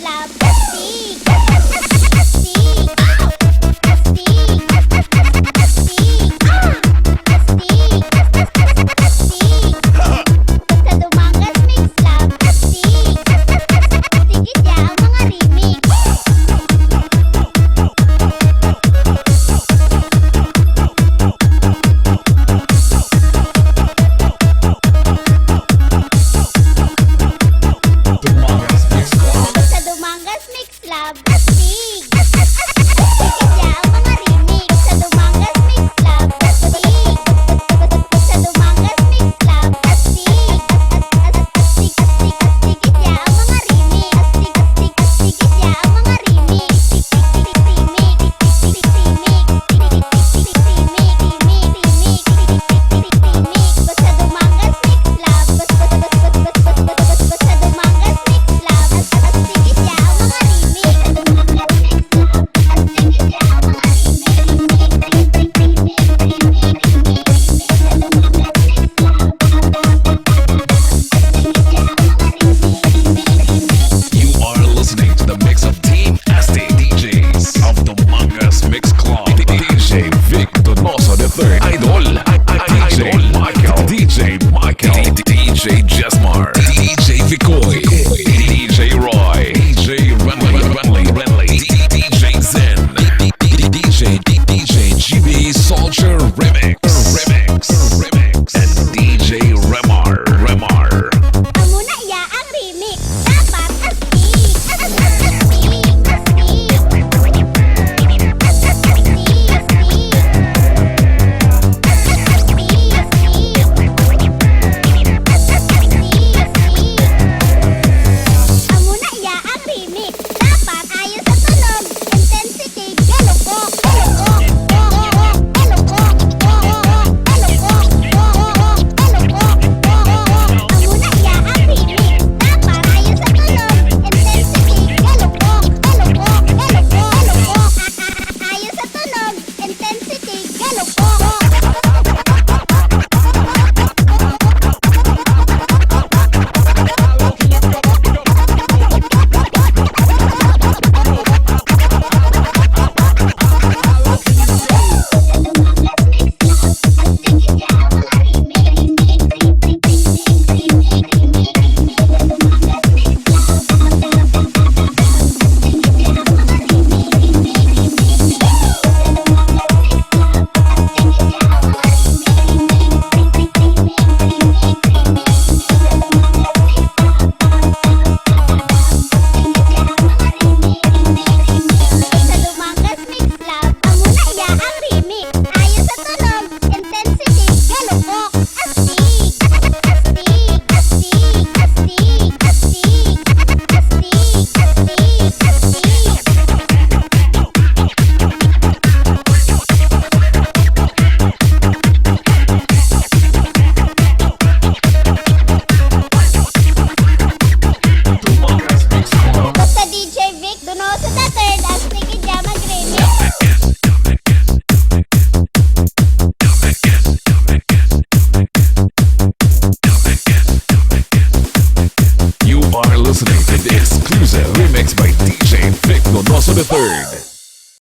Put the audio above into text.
Lab, ASTIG, ASTIG, sa Dumangas Mix Lab, ASTIG, astigid ya ang mga remix. Sa Dumangas Mix Lab, ASTIG, astigid ya ang mga remix. Sa Dumangas Mix Lab, ASTIG, sa Dumangas Mix Lab, ASTIG, astigid ya ang mga remix. Astigid ya ang mga remix. Sa Dumangas Mix Lab, sa Dumangas Mix Lab, astigid ya ang mga remix. Sa Dumangas Mix Lab, astigid ya ang mga You are listening to the mix of Team ASTIG DJs of the Dumangas Mix Club. DjVicDonosoIII, Idol, DJ Michael, DJ Jesmar, DJ Vicoy, DJ Roy, DJ Renly, DJ Zen, DJ GB Soldier Remix, and DJ Remar. Amuna ya ang remix. Dapat ASTIG, Amuna ya ang remix. Dapat ayos sa tunog, intensity, galukok. Amuna ya ang remix. Dapat ayos sa tunog, intensity, galukok. Ayos sa tunog, intensity, galukok. Sa Dumangas Mix Lab, amuna ya ang remix. Ayos sa tunog, intensity, galukok. ASTIG, Basta DjVicDonosoIII, astigid ya mag-remix. You are listening to the exclusive remix by DjVicDonosoIII.